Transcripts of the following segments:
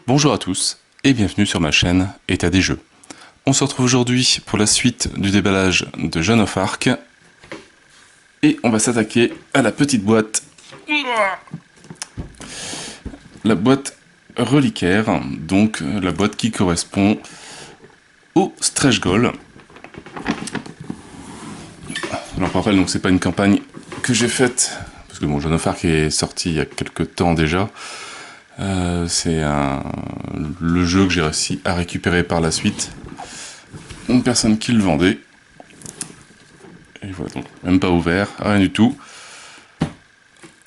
Bonjour à tous et bienvenue sur ma chaîne État des jeux. On se retrouve aujourd'hui pour la suite du déballage de Joan of Arc et on va s'attaquer à la petite boîte. La boîte reliquaire, donc la boîte qui correspond au stretch goal. Alors pour rappel, donc c'est pas une campagne que j'ai faite parce que bon, Joan of Arc est sorti il y a quelques temps déjà. C'est le jeu que j'ai réussi à récupérer par la suite. Une personne qui le vendait. Et voilà, donc même pas ouvert, rien du tout.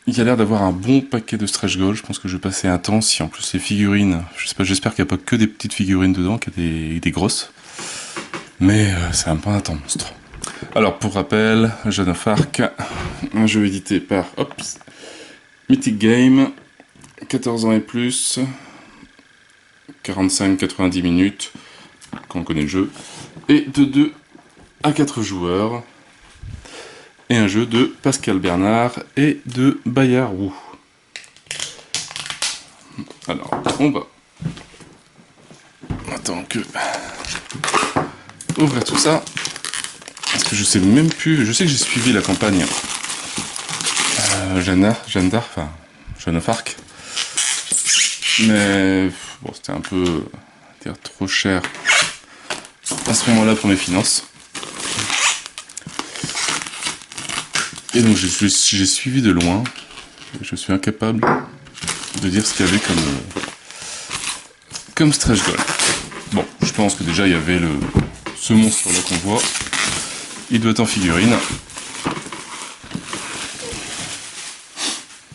Il y a l'air d'avoir un bon paquet de stretch goals. Je pense que je vais passer un temps. Si en plus les figurines, je sais pas, j'espère qu'il n'y a pas que des petites figurines dedans, qu'il y a des grosses. Mais c'est un peu un temps monstre. Alors pour rappel, Joan of Arc, un jeu édité par Mythic Game, 14 ans et plus, 45-90 minutes, quand on connaît le jeu, et de 2 à 4 joueurs, et un jeu de Pascal Bernard et de Bayard Roux. Alors, on va attends que ouvrir tout ça, parce que je sais même plus, je sais que j'ai suivi la campagne Joan of Arc, mais bon, c'était un peu trop cher à ce moment-là pour mes finances. Et donc j'ai suivi de loin, je suis incapable de dire ce qu'il y avait comme stretch goal. Bon, je pense que déjà il y avait ce monstre là qu'on voit, il doit être en figurine.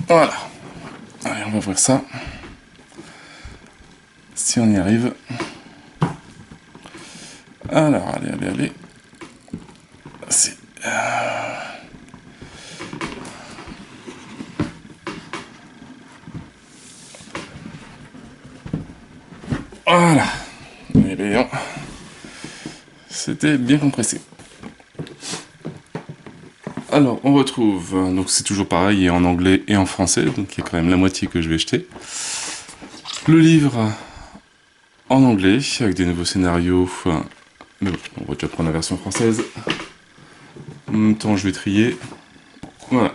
Voilà, allez on va ouvrir ça, si on y arrive. Alors allez, c'est... Voilà, allez, c'était bien compressé. Alors, on retrouve, donc c'est toujours pareil, et en anglais et en français, donc il y a quand même la moitié que je vais jeter. Le livre en anglais, avec des nouveaux scénarios, mais bon, on va déjà prendre la version française. En même temps, je vais trier. Voilà.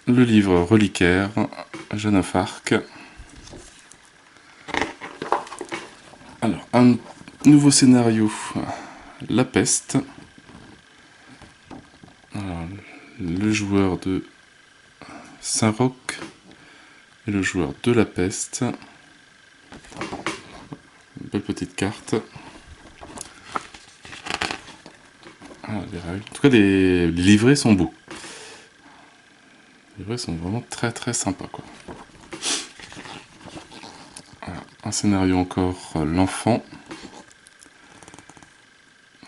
Le livre reliquaire, Joan of Arc. Alors, un nouveau scénario, La Peste. Alors, le joueur de Saint-Roch et le joueur de La Peste. Une belle petite carte. Ah, les règles. En tout cas, les livrets sont beaux. Les livrets sont vraiment très sympas, quoi. Voilà. Un scénario encore, l'enfant.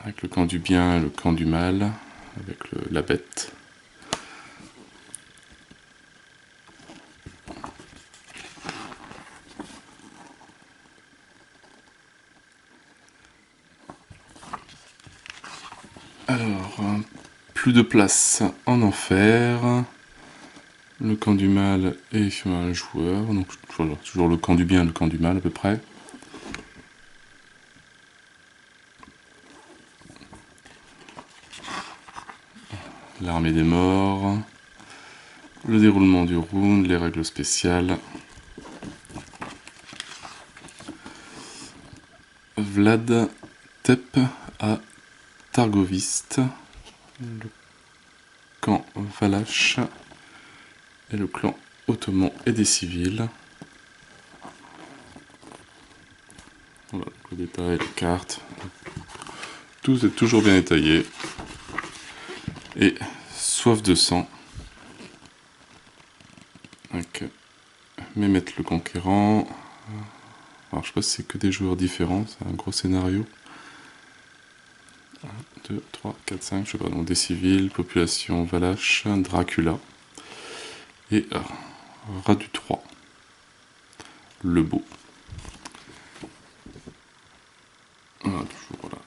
Avec le camp du bien et le camp du mal. Avec la bête. Alors, plus de place en enfer. Le camp du mal et un joueur. Donc toujours le camp du bien et le camp du mal à peu près. L'armée des morts. Le déroulement du round, les règles spéciales. Vlad Tep à Targoviste. Le camp Valache. Et le clan ottoman et des civils. Voilà, le détail, les cartes. Tout est toujours bien détaillé. Et soif de sang. Avec Mehmet le Conquérant. Alors je sais pas si c'est que des joueurs différents, c'est un gros scénario. 1, 2, 3, 4, 5, je sais pas, donc des civils, population Valache, Dracula. Et Radu 3. Le beau. Voilà, toujours voilà.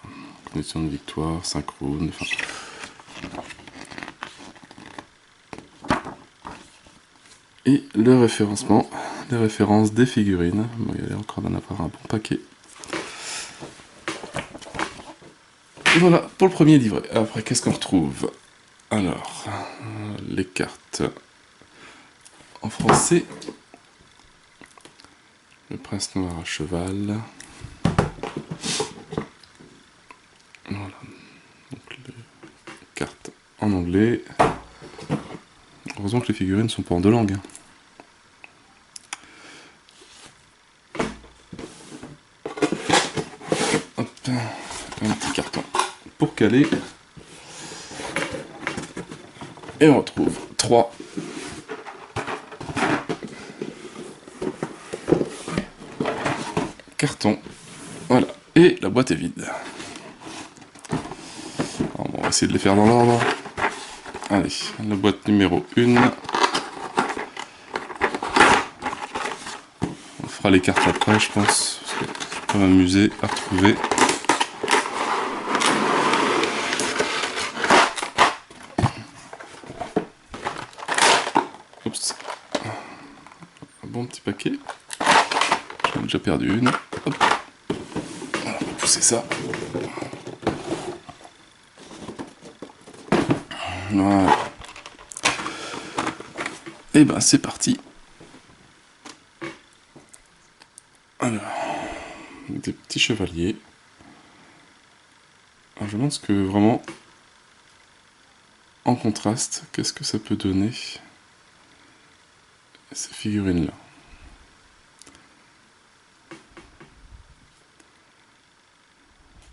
Condition de victoire, synchrone, enfin. Et le référencement les références des figurines. Bon, il y a l'air encore d'en avoir un bon paquet. Voilà pour le premier livret. Après, qu'est-ce qu'on retrouve? Alors, les cartes en français. Le prince noir à cheval. Voilà. Donc, les cartes en anglais. Heureusement que les figurines ne sont pas en deux langues. Hop, un petit carton pour caler. Et on retrouve 3 cartons. Voilà. Et la boîte est vide. Alors, on va essayer de les faire dans l'ordre. Allez, la boîte numéro 1. On fera les cartes après, je pense. Parce que je peux m'amuser à retrouver. Oups. Un bon petit paquet. J'en ai déjà perdu une. Hop. On va pousser ça. Voilà. Et ben c'est parti. Alors, des petits chevaliers. Alors, je me demande ce que vraiment, en contraste, qu'est-ce que ça peut donner ces figurines-là.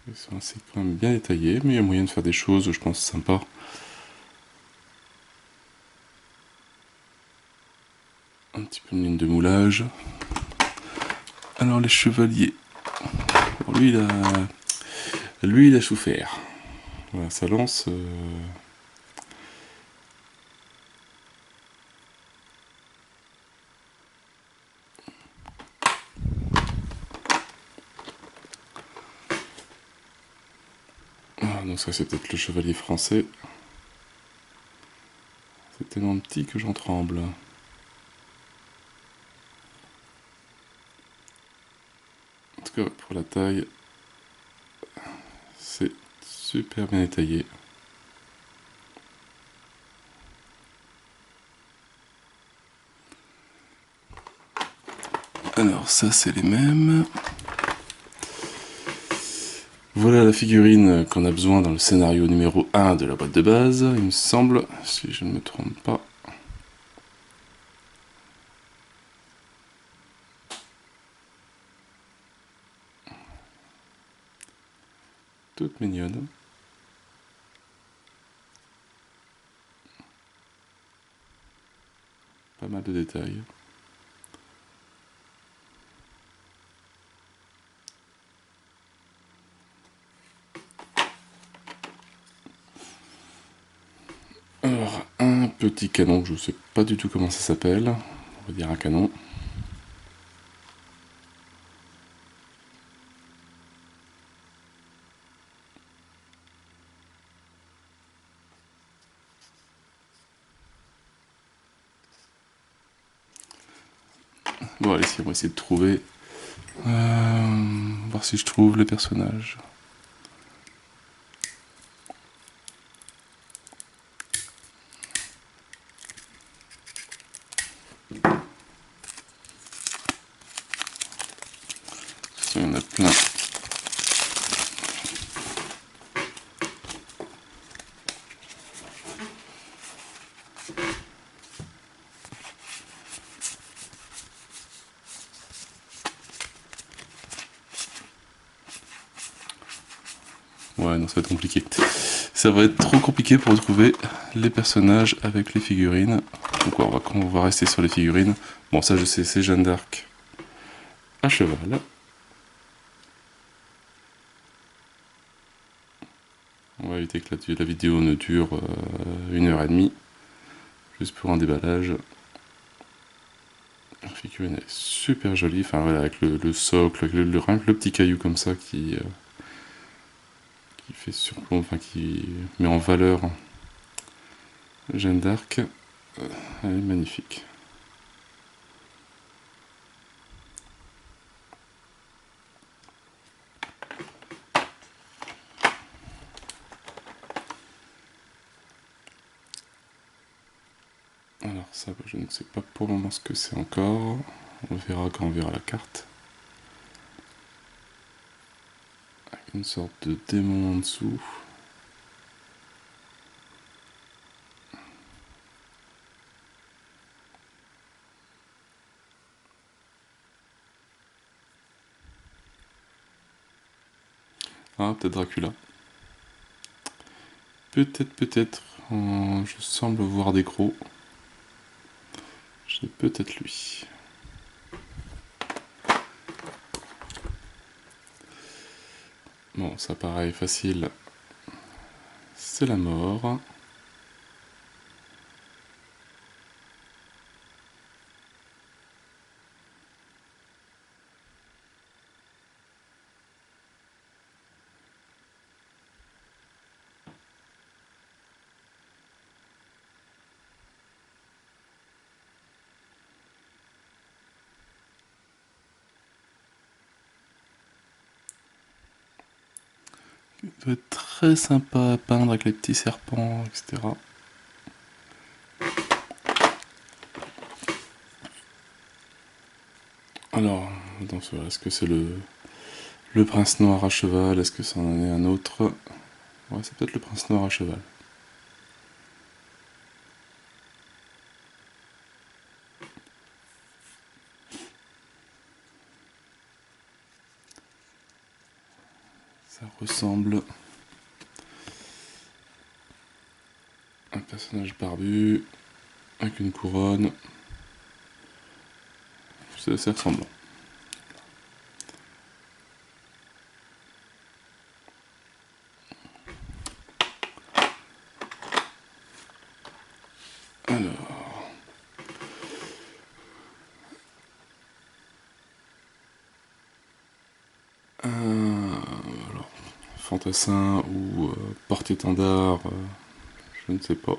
Ils sont assez quand même bien détaillés, mais il y a moyen de faire des choses, je pense, sympas. Un petit peu de ligne de moulage. Alors les chevaliers. Bon, lui il a souffert. Voilà, sa lance. Ah, donc ça c'est peut-être le chevalier français. C'est tellement petit que j'en tremble. En tout cas, pour la taille, c'est super bien détaillé. Alors ça c'est les mêmes. Voilà la figurine qu'on a besoin dans le scénario numéro 1 de la boîte de base, il me semble, si je ne me trompe pas. Toute mignonne. Pas mal de détails. Alors, un petit canon, je ne sais pas du tout comment ça s'appelle. On va dire un canon. Bon, allez, on va essayer de trouver. Voir si je trouve les personnages. Il y en a plein. Ouais, non, ça va être compliqué. Ça va être trop compliqué pour retrouver les personnages avec les figurines. Donc on va rester sur les figurines. Bon, ça je sais, c'est Jeanne d'Arc à cheval. On va éviter que la vidéo ne dure 1h30. Juste pour un déballage. La figurine est super jolie. Enfin voilà, avec le socle, avec le petit caillou comme ça qui fait surplomb, enfin qui met en valeur Jeanne d'Arc. Elle est magnifique. Ça, je ne sais pas pour le moment ce que c'est encore. On verra quand on verra la carte. Avec une sorte de démon en dessous. Ah, peut-être Dracula. Peut-être. Je semble voir des crocs. C'est peut-être lui. Bon, ça paraît facile. C'est la mort. Il doit être très sympa à peindre avec les petits serpents, etc. Alors, est-ce que c'est le prince noir à cheval? Est-ce que ça en est un autre? Ouais, c'est peut-être le prince noir à cheval. Ça ressemble à un personnage barbu avec une couronne. C'est assez ressemblant. Alors, alors fantassin ou porte-étendard, je ne sais pas.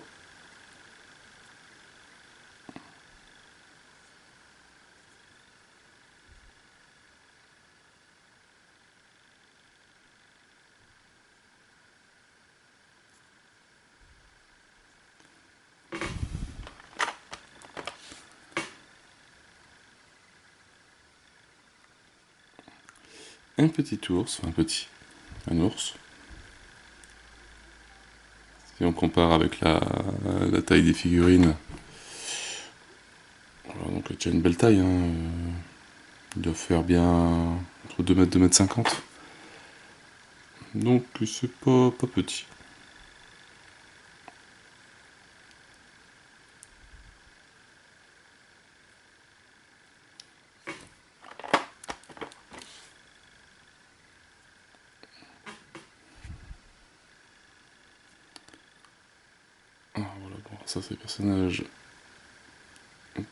Un petit ours, un ours. Si on compare avec la taille des figurines, alors donc il a déjà une belle taille, hein. Il doit faire bien entre 2 mètres, 2 mètres 50. Donc c'est pas petit. Ah voilà, bon, ça c'est le personnage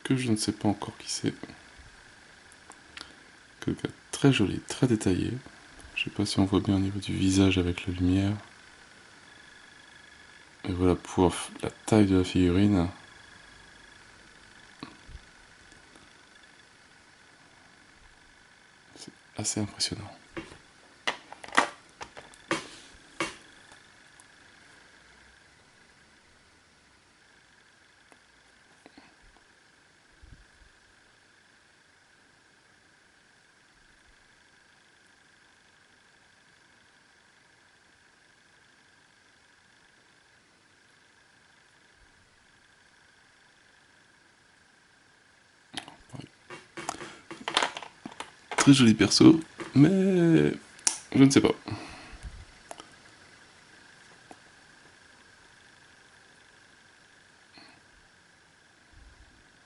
que je ne sais pas encore qui c'est. Quelqu'un de très joli, très détaillé. Je sais pas si on voit bien au niveau du visage avec la lumière. Et voilà pour la taille de la figurine. C'est assez impressionnant. Très joli perso, mais je ne sais pas.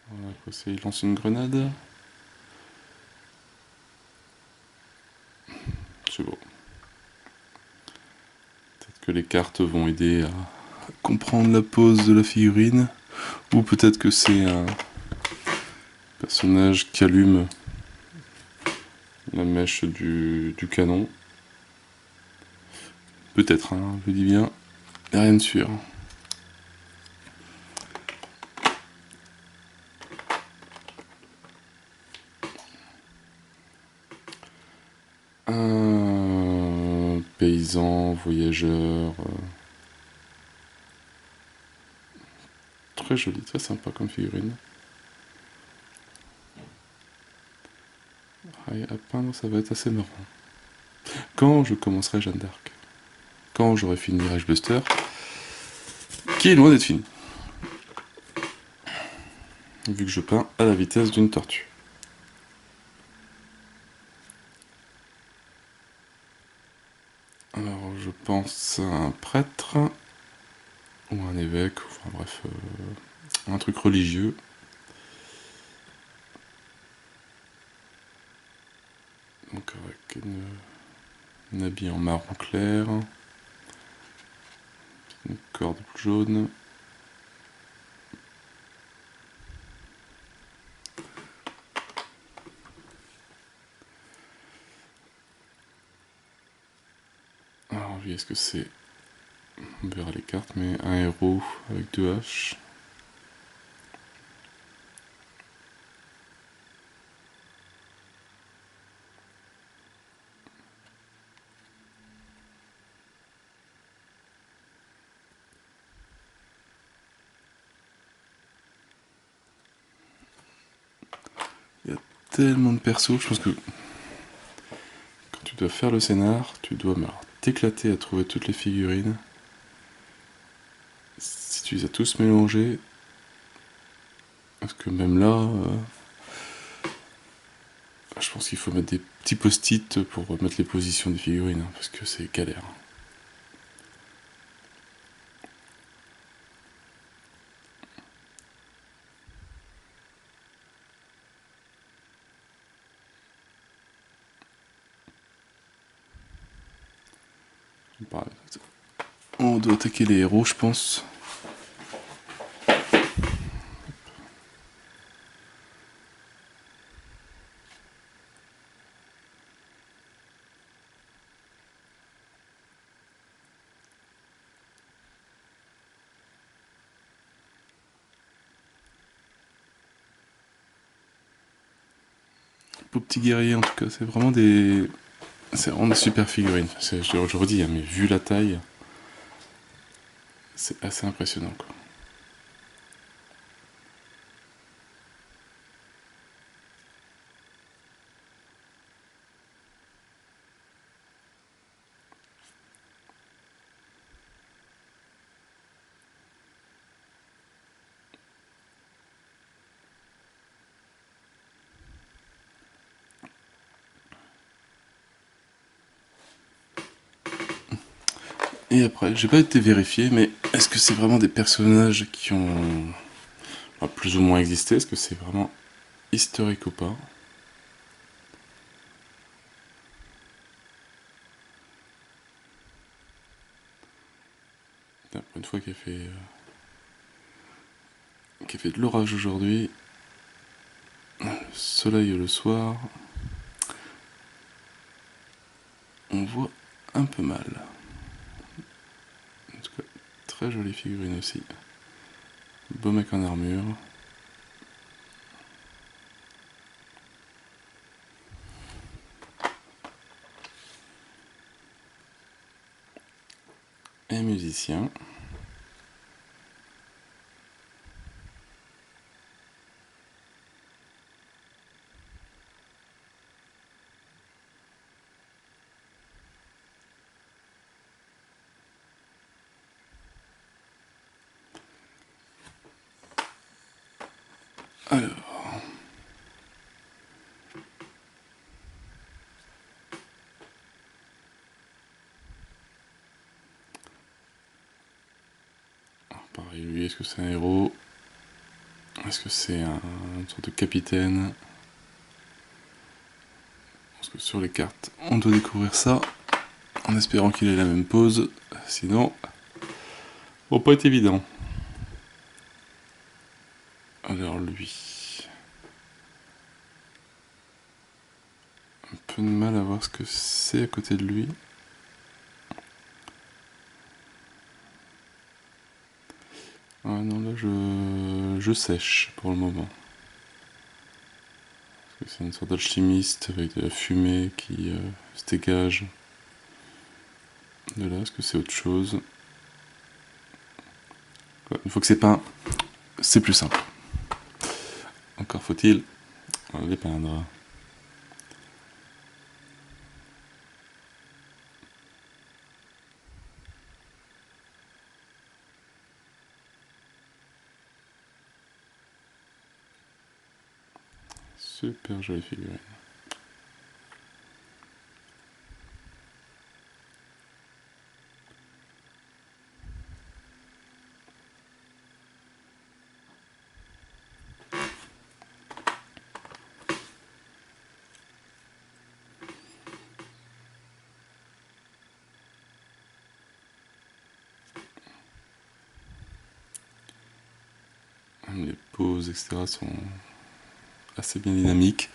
Voilà, il lance une grenade. C'est bon. Peut-être que les cartes vont aider à comprendre la pose de la figurine. Ou peut-être que c'est un personnage qui allume la mèche du canon. Peut-être, hein, je dis bien. Y a rien de sûr. Un paysan, voyageur, très joli, très sympa comme figurine. Et à peindre, ça va être assez marrant. Quand je commencerai Jeanne d'Arc, quand j'aurai fini Rage Buster, qui est loin d'être fini, vu que je peins à la vitesse d'une tortue. Alors je pense à un prêtre, ou un évêque, enfin bref, un truc religieux. Donc avec un habit en marron clair, une corde jaune. Alors lui, est-ce que c'est... On verra les cartes, mais un héros avec 2 haches. Il y a tellement de persos, je pense que quand tu dois faire le scénar, tu dois t'éclater à trouver toutes les figurines. Si tu les as tous mélangés, parce que même là, je pense qu'il faut mettre des petits post-it pour mettre les positions des figurines, hein, parce que c'est galère. On doit attaquer les héros, je pense. Pour petits guerriers, en tout cas, c'est vraiment des... C'est vraiment des super figurines. Je redis, hein, mais vu la taille, c'est assez impressionnant, quoi. Et après, j'ai pas été vérifié, mais est-ce que c'est vraiment des personnages qui ont plus ou moins existé? Est-ce que c'est vraiment historique ou pas? Pour une fois qu'il a fait de l'orage aujourd'hui, le soleil le soir, on voit un peu mal. En tout cas, très jolie figurine aussi. Beau mec en armure. Et musicien. Alors... pareil, lui, est-ce que c'est un héros? Est-ce que c'est une sorte de capitaine? Parce que sur les cartes, on doit découvrir ça, en espérant qu'il ait la même pose, sinon, ça va pas être évident. Alors lui... Un peu de mal à voir ce que c'est à côté de lui. Ah non, là je sèche pour le moment. C'est une sorte d'alchimiste avec de la fumée qui se dégage de là. Est-ce que c'est autre chose? Ouais, une fois que c'est peint, c'est plus simple. Encore faut-il les peindre. Super jolie figurine. Les poses, etc. sont assez bien dynamiques.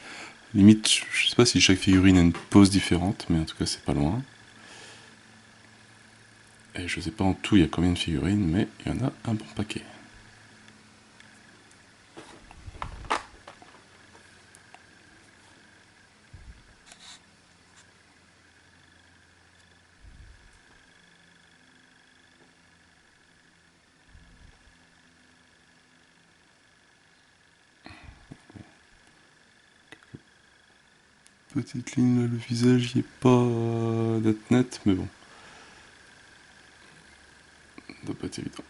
Limite, je sais pas si chaque figurine a une pose différente, mais en tout cas c'est pas loin. Et je sais pas en tout il y a combien de figurines, mais il y en a un bon paquet. Petite ligne là, le visage il est pas net, mais bon. Ça doit pas être évident.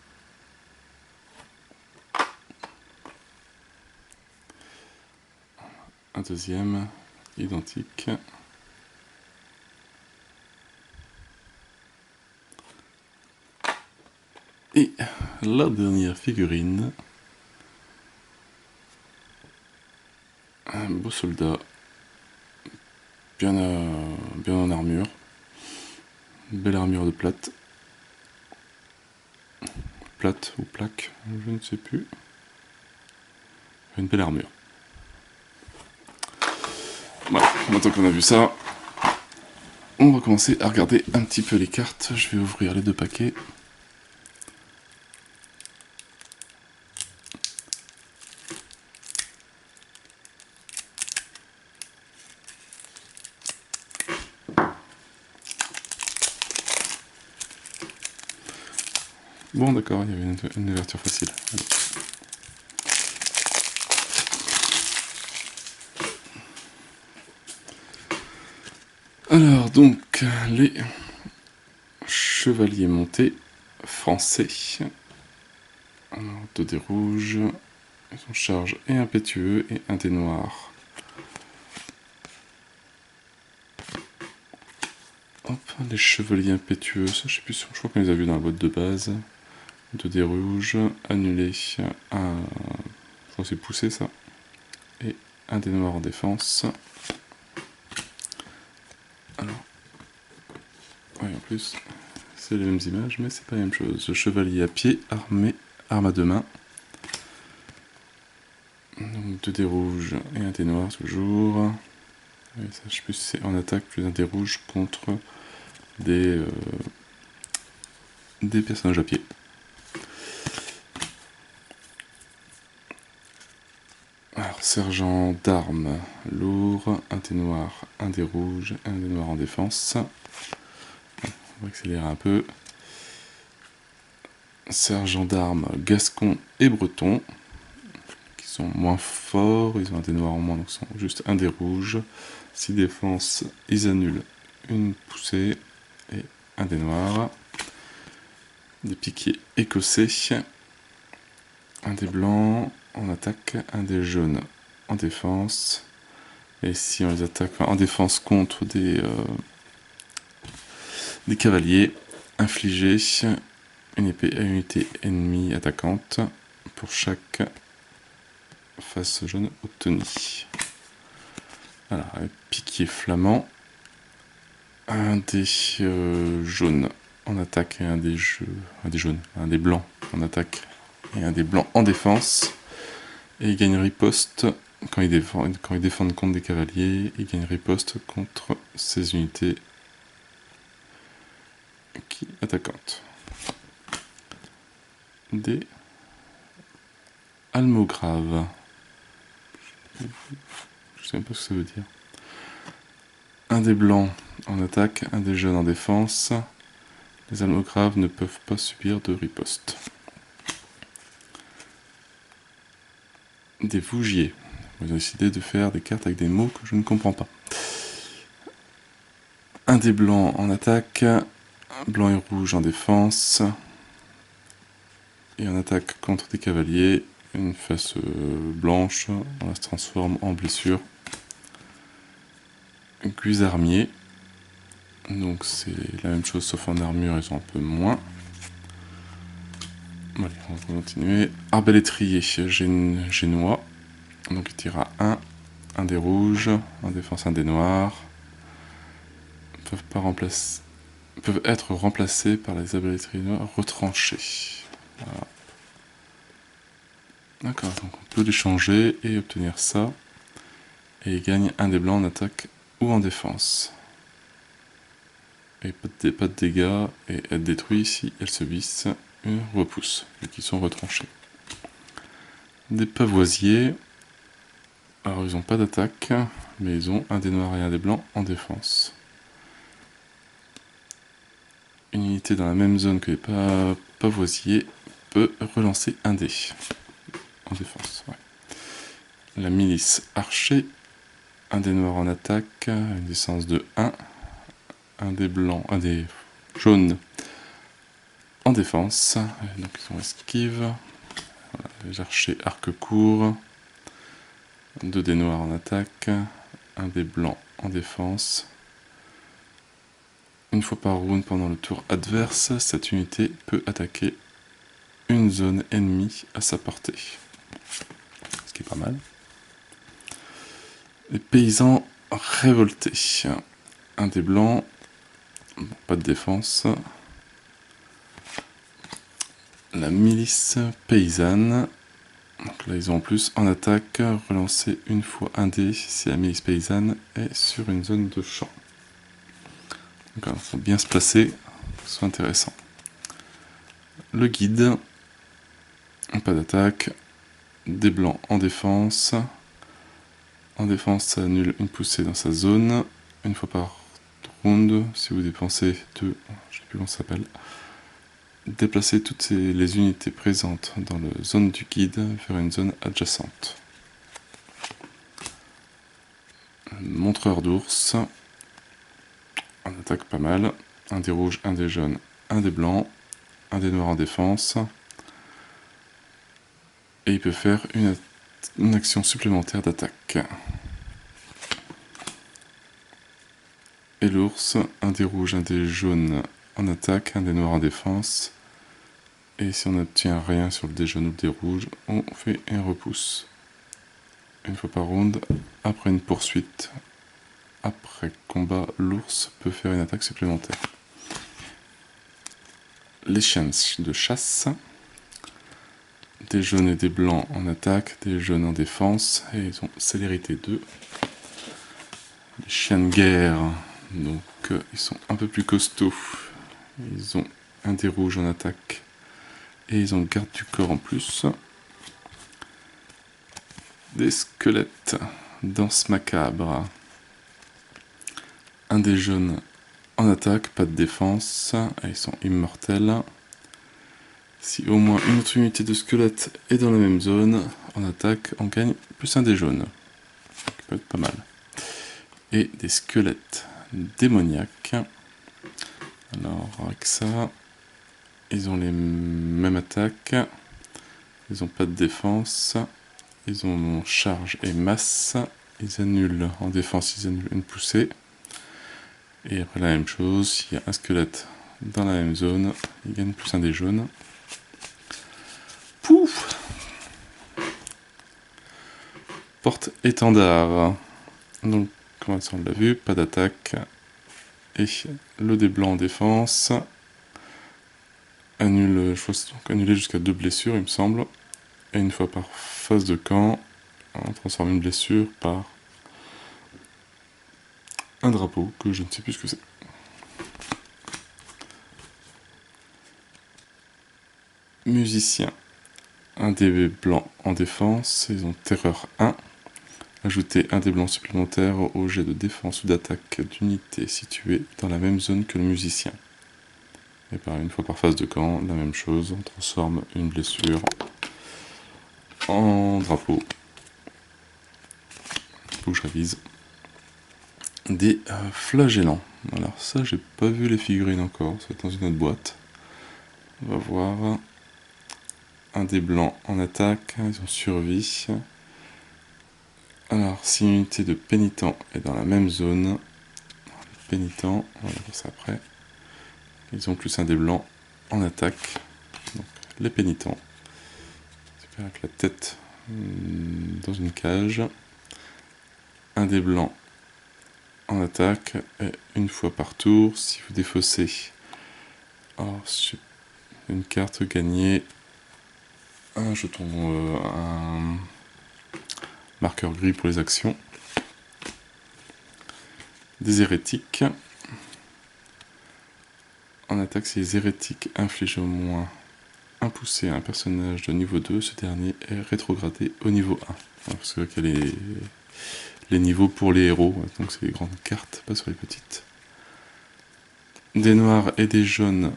Un deuxième, identique. Et la dernière figurine. Un beau soldat. Bien en armure. Une belle armure de plate. Plate ou plaque, je ne sais plus. Une belle armure. Voilà, maintenant qu'on a vu ça, on va commencer à regarder un petit peu les cartes. Je vais ouvrir les deux paquets. Bon d'accord, il y avait une ouverture facile. Alors donc, les chevaliers montés français. Alors, deux dés rouges, ils ont charge et impétueux et un dé noir. Hop, les chevaliers impétueux, ça je sais plus, je crois qu'on les a vus dans la boîte de base. Deux dés rouges, annulé, un... je crois que c'est poussé ça. Et un dé noir en défense. Alors, ouais, en plus, c'est les mêmes images, mais c'est pas la même chose. Le chevalier à pied, armé, arme à deux mains. Donc deux dés rouges et un dé noir toujours. Et ça, je sais plus si c'est en attaque plus un dé rouge contre des personnages à pied. Alors, sergent d'armes, lourd, un dé noir, un dé rouge, un dé noir en défense. On va accélérer un peu. Sergent d'armes, gascon et breton, qui sont moins forts, ils ont un dé noir en moins, donc ils sont juste un dé rouge. 6 défenses, ils annulent une poussée et un dé noir. Des piquiers écossais, un dé blanc en attaque, un dé jaune en défense. Et si on les attaque en défense contre des cavaliers, infliger une épée à unité ennemie attaquante pour chaque face jaune obtenue. Voilà, un piquier flamand, un dé jaune en attaque et un dé blanc en attaque et un dé blanc en défense. Et il gagne riposte quand il défendent contre des cavaliers, il gagne riposte contre ses unités qui attaquantes. Des almograves. Je sais même pas ce que ça veut dire. Un des blancs en attaque, un des jaunes en défense. Les almograves ne peuvent pas subir de riposte. des Vougiers. Ils ont décidé de faire des cartes avec des mots que je ne comprends pas. Un des blancs en attaque, blanc et rouge en défense. Et en attaque contre des cavaliers, une face blanche, on se transforme en blessure. Guisarmier, donc c'est la même chose sauf en armure, ils ont un peu moins. Allez, on va continuer. Arbalétrier génois, donc il tire à un des rouges, en défense un des noirs. Peuvent être remplacés par les arbalétriers noirs retranchés. Voilà. D'accord, donc on peut les changer et obtenir ça. Et il gagne un des blancs en attaque ou en défense. Et pas de dégâts, et être détruit si elles subissent une repousse, vu qu'ils sont retranchés. Des pavoisiers. Alors ils n'ont pas d'attaque, mais ils ont un des noirs et un des blancs en défense. Une unité dans la même zone que les pavoisiers peut relancer un dé en défense. Ouais. La milice archer, un des noirs en attaque, une distance de 1, un des blancs, un des jaunes en défense, donc ils ont esquive. Voilà, les archers arc court, 2 des noirs en attaque, un des blancs en défense. Une fois par round pendant le tour adverse, cette unité peut attaquer une zone ennemie à sa portée. Ce qui est pas mal. Les paysans révoltés. Un des blancs, bon, pas de défense. La milice paysanne. Donc là ils ont en plus en attaque, relancer une fois un dé si la milice paysanne est sur une zone de champ. Donc il faut bien se placer pour que ce soit intéressant. Le guide, pas d'attaque, des blancs en défense. En défense, ça annule une poussée dans sa zone, une fois par round, si vous dépensez deux, je sais plus comment ça s'appelle. Déplacez toutes les unités présentes dans la zone du guide vers une zone adjacente. Montreur d'ours, en attaque pas mal, un des rouges, un des jaunes, un des blancs, un des noirs en défense, et il peut faire une action supplémentaire d'attaque. Et l'ours, un des rouges, un des jaunes en attaque, un des noirs en défense, et si on n'obtient rien sur le dé jaune ou le dé rouge, on fait un repousse. Une fois par round, après une poursuite, après combat, l'ours peut faire une attaque supplémentaire. Les chiens de chasse, des jaunes et des blancs en attaque, des jaunes en défense, et ils ont célérité 2. Les chiens de guerre, donc ils sont un peu plus costauds, ils ont un des rouges en attaque, et ils ont garde du corps en plus. Des squelettes, danse macabre, un des jaunes en attaque, pas de défense, et ils sont immortels. Si au moins une autre unité de squelette est dans la même zone, en attaque, on gagne plus un des jaunes, ce qui peut être pas mal. Et des squelettes démoniaques. Alors avec ça, ils ont les mêmes attaques, ils n'ont pas de défense, ils ont charge et masse, ils annulent en défense, ils annulent une poussée. Et après la même chose, s'il y a un squelette dans la même zone, il gagne plus un des jaunes. Pouf! Porte-étendard. Donc, comme ça on l'a vu, pas d'attaque. Et le dé blanc en défense. Annule, je crois que annuler jusqu'à 2 blessures, il me semble. Et une fois par phase de camp, on transforme une blessure par un drapeau, que je ne sais plus ce que c'est. Musicien. Un dé blanc en défense, ils ont terreur 1. Ajoutez un dé blanc supplémentaire au jet de défense ou d'attaque d'unité située dans la même zone que le musicien. Et pareil, une fois par phase de camp, la même chose, on transforme une blessure en drapeau. faut que je révise. Des flagellants. Alors ça, j'ai pas vu les figurines encore, c'est dans une autre boîte. On va voir. Un des blancs en attaque, ils ont survie. Alors, si une unité de pénitent est dans la même zone, pénitent, on va voir ça après, ils ont plus un des blancs en attaque. Donc, les pénitents. Super, avec la tête dans une cage. Un des blancs en attaque, et une fois par tour, si vous défaussez une carte, gagnée un jeton, un marqueur gris pour les actions. Des hérétiques. En attaque, si les hérétiques infligent au moins un poussé à un personnage de niveau 2, ce dernier est rétrogradé au niveau 1. Parce qu'il y a les niveaux pour les héros, donc c'est les grandes cartes, pas sur les petites. Des noirs et des jaunes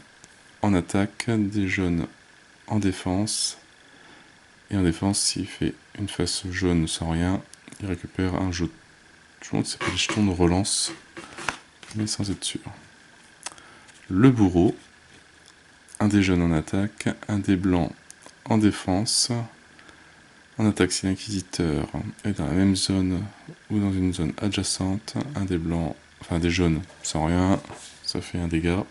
en attaque, des jaunes en défense. Et en défense, s'il fait une face jaune sans rien, il récupère un jeton. C'est pas les jetons de relance, mais sans être sûr. Le bourreau, un des jaunes en attaque, un des blancs en défense. En attaque, si l'inquisiteur est dans la même zone ou dans une zone adjacente, un des blancs, enfin des jaunes sans rien, ça fait un dégât.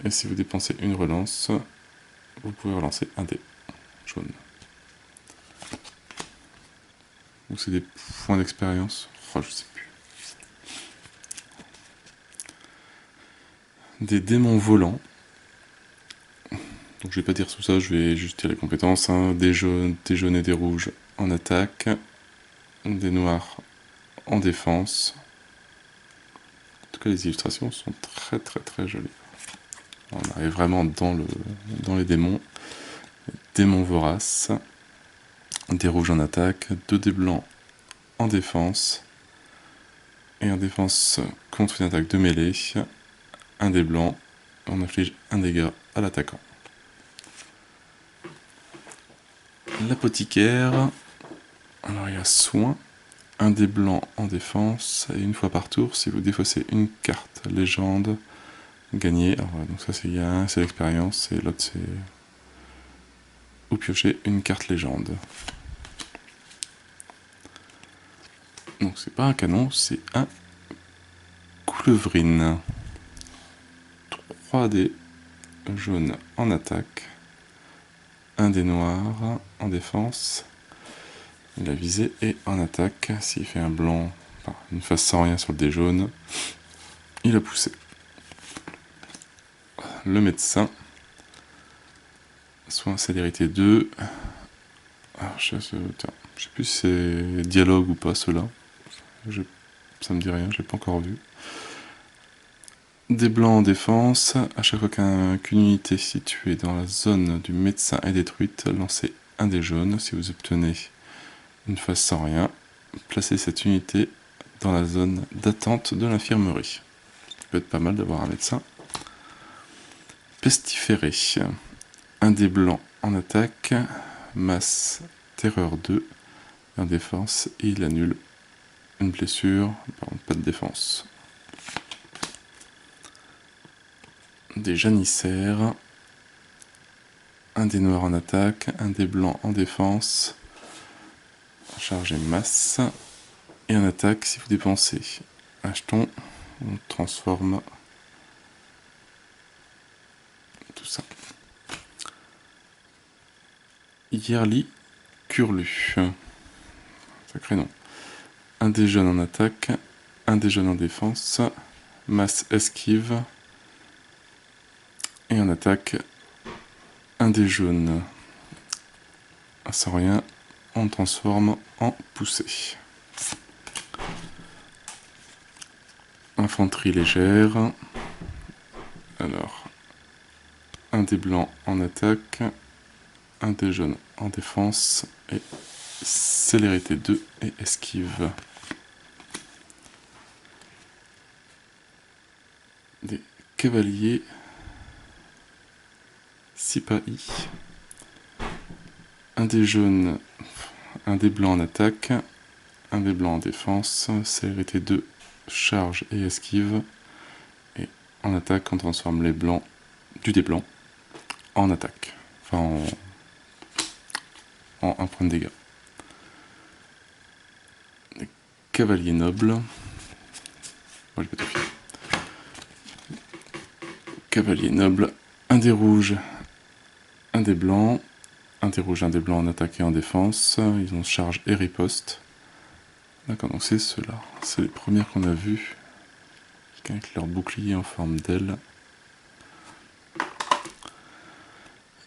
Et si vous dépensez une relance, vous pouvez relancer un dé jaune. Donc c'est des points d'expérience. Oh, je sais plus. Des démons volants. Donc je vais pas dire tout ça, je vais juste dire les compétences. Hein. Des jaunes et des rouges en attaque. Des noirs en défense. En tout cas, les illustrations sont très très très jolies. On arrive vraiment dans les démons. Démons voraces. Des rouges en attaque. 2 des blancs en défense. Et en défense contre une attaque de mêlée. Un des blancs. On inflige un dégât à l'attaquant. L'apothicaire. Alors il y a soin. Un des blancs en défense. Et une fois par tour, si vous défaussez une carte légende, gagnez. Alors, donc ça c'est un, c'est l'expérience. Et l'autre c'est... ou piocher une carte légende. Donc c'est pas un canon, c'est un coulevrine. 3 dés jaunes en attaque. Un dé noir en défense. La visée est en attaque. S'il fait un blanc, enfin, une face sans rien sur le dé jaune, il a poussé. Le médecin. Soin célérité 2. Alors, je sais plus si c'est dialogue ou pas ceux-là. Ça me dit rien, je l'ai pas encore vu. Des blancs en défense. À chaque fois qu'une unité située dans la zone du médecin est détruite, lancez un dé jaune. Si vous obtenez une face sans rien, placez cette unité dans la zone d'attente de l'infirmerie. Ça peut être pas mal d'avoir un médecin. Pestiféré. Un dé blanc en attaque. Masse terreur 2. En défense, et il annule une blessure, par contre pas de défense. Des janissaires. Un dé noir en attaque, un dé blanc en défense. Chargé masse. Et en attaque, si vous dépensez un jeton, on transforme tout ça. Yearly Curlu. Sacré nom. Un dé jaune en attaque, un dé jaune en défense, masse esquive, et en attaque, un dé jaune. Sans rien, on transforme en poussée. Infanterie légère. Alors, un dé blanc en attaque, un dé jaune en défense, et célérité 2 et esquive. Des cavaliers Sipahi. Un dé jaune, un dé blanc en attaque, un des blancs en défense, célérité 2, charge et esquive. Et en attaque, on transforme les blancs du dé blanc en attaque. Enfin, en 1 point de dégâts. Les cavaliers nobles. Moi, j'ai pas tout fait. Cavalier noble, un des rouges, un des blancs. Un des rouges, un des blancs en attaque et en défense. Ils ont charge et riposte. D'accord, donc c'est ceux-là. C'est les premières qu'on a vues. Avec leur bouclier en forme d'aile.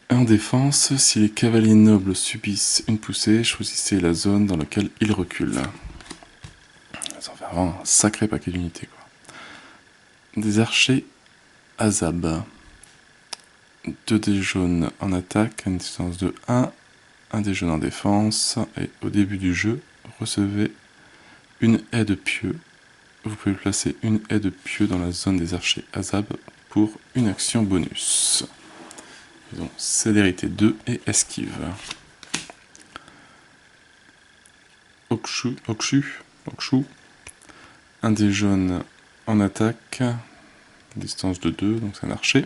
En défense, si les cavaliers nobles subissent une poussée, choisissez la zone dans laquelle ils reculent. Ça en fait vraiment un sacré paquet d'unités, quoi. Des archers Azab. 2 dés jaunes en attaque, à une distance de 1. Un dé jaune en défense. Et au début du jeu, recevez une haie de pieux. Vous pouvez placer une haie de pieux dans la zone des archers Azab pour une action bonus. Ils ont célérité 2 et esquive. Okshu, un dé jaune en attaque, distance de 2, donc c'est un archer.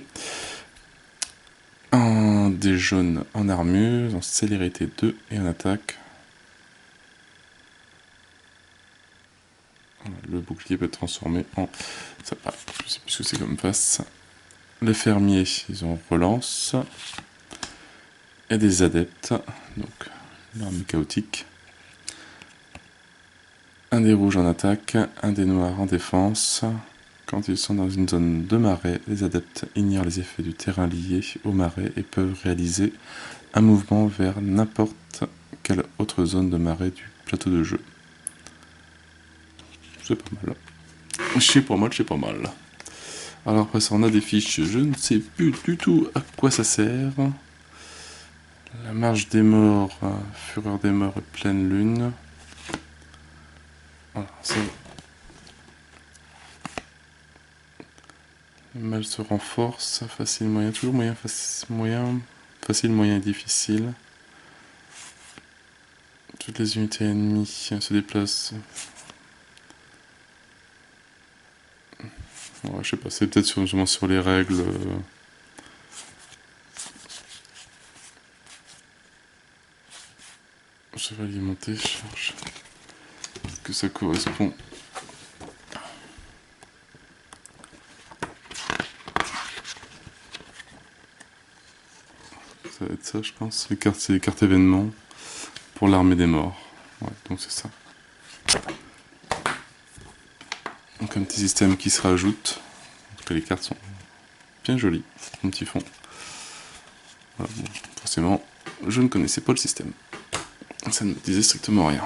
Un dé jaune en armure, en célérité 2 et en attaque. Le bouclier peut être transformé en... Ça, je sais plus ce que c'est comme face. Les fermiers, ils ont relance. Et des adeptes, donc l'armée chaotique. Un des rouges en attaque, un des noirs en défense. Quand ils sont dans une zone de marais, les adeptes ignorent les effets du terrain lié au marais et peuvent réaliser un mouvement vers n'importe quelle autre zone de marais du plateau de jeu. C'est pas mal. C'est pas mal. Alors après ça, on a des fiches, je ne sais plus du tout à quoi ça sert. La marche des morts, fureur des morts et pleine lune. Voilà, c'est... Le mal se renforce, facile, moyen, toujours moyen, facile, moyen et difficile. Toutes les unités ennemies se déplacent. Ouais, je sais pas, c'est peut-être sur les règles. Chevalier monté, charge. Est-ce que ça correspond? Ça va être ça, je pense. C'est les cartes événements pour l'armée des morts. Ouais, donc c'est ça. Donc un petit système qui se rajoute. En tout cas, les cartes sont bien jolies, un petit fond. Voilà, bon, forcément, je ne connaissais pas le système. Ça ne me disait strictement rien.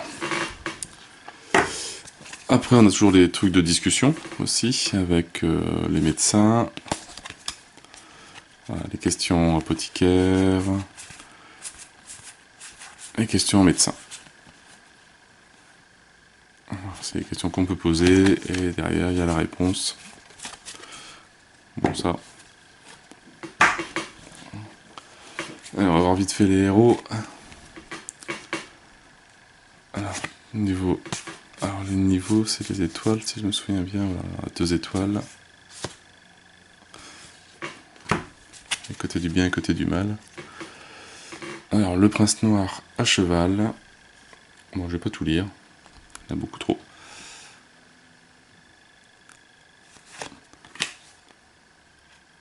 Après, on a toujours les trucs de discussion aussi, avec les médecins, voilà, les questions apothicaires, les questions médecins. C'est les questions qu'on peut poser, et derrière, il y a la réponse. Bon, ça. Allez, on va voir vite fait les héros. Alors, niveau... Alors, les niveaux, c'est les étoiles, si je me souviens bien. Voilà, 2 étoiles. Le côté du bien et le côté du mal. Alors, le prince noir à cheval. Bon, je vais pas tout lire. Il y en a beaucoup trop.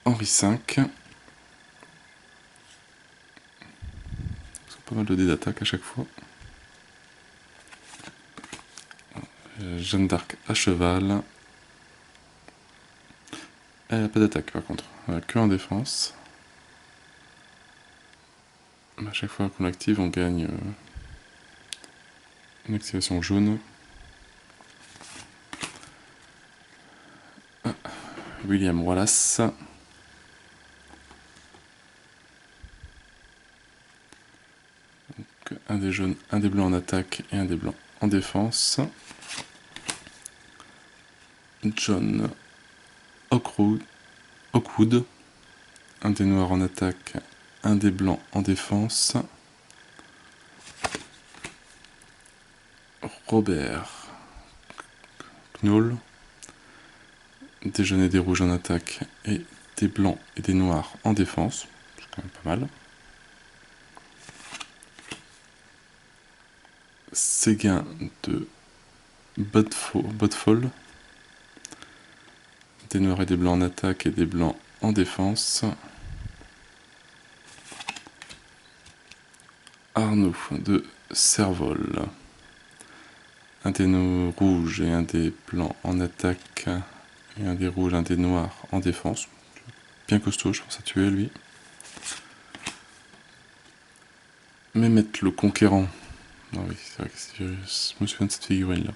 Henri V. C'est pas mal de dés d'attaque à chaque fois. Jeanne d'Arc à cheval. Elle n'a pas d'attaque par contre, elle a que en défense. À chaque fois qu'on l'active, on gagne une activation jaune. William Wallace. Donc, un des jaunes, un des blancs en attaque et un des blancs en défense. John Hawkwood. Un des noirs en attaque, un des blancs en défense. Robert Knoll. Des jaunes et des rouges en attaque et des blancs et des noirs en défense. C'est quand même pas mal. Séguin de Bodfall. Des noirs et des blancs en attaque et des blancs en défense. Arnaud de Servol. Un des rouges et un des blancs en attaque. Et un des rouges, un des noirs en défense. Bien costaud, je pense à tuer lui. Mehmet le Conquérant. Ah oui, c'est vrai que je me souviens de cette figurine là.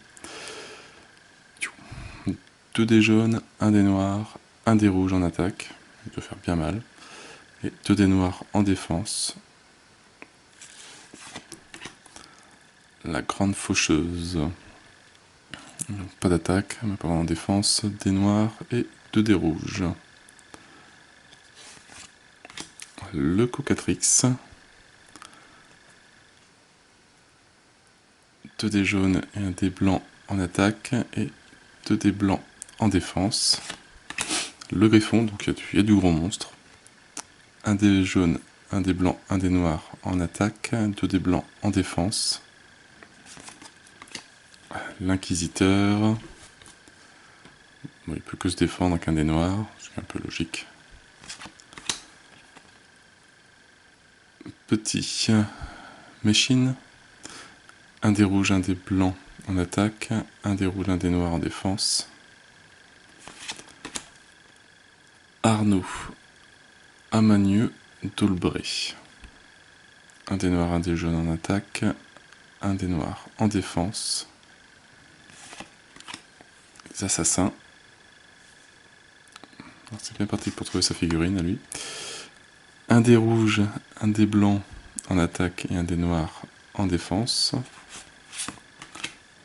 2 dés jaunes, 1 dé noir, 1 dé rouge en attaque. Il doit faire bien mal. Et 2 dés noirs en défense. La grande faucheuse. Pas d'attaque, mais pas en défense. Dés noirs et 2 dés rouges. Le Cocatrix. 2 dés jaunes et 1 dé blanc en attaque. Et 2 dés blancs en défense. Le Griffon, donc il y a du gros monstre. 1 dé jaune, 1 dé blanc, 1 dé noir en attaque. 2 dés blancs en défense. L'Inquisiteur. Bon, il peut que se défendre avec un dé noir, ce qui est un peu logique. Petit Méchine. 1 dé rouge, 1 dé blanc en attaque. 1 dé rouge, 1 dé noir en défense. Arnaud Amagneux d'Aulbray. 1 dé noir, 1 dé jaune en attaque. 1 dé noir en défense. Les assassins. C'est bien parti pour trouver sa figurine à lui. 1 dé rouge, 1 dé blanc en attaque et 1 dé noir en défense.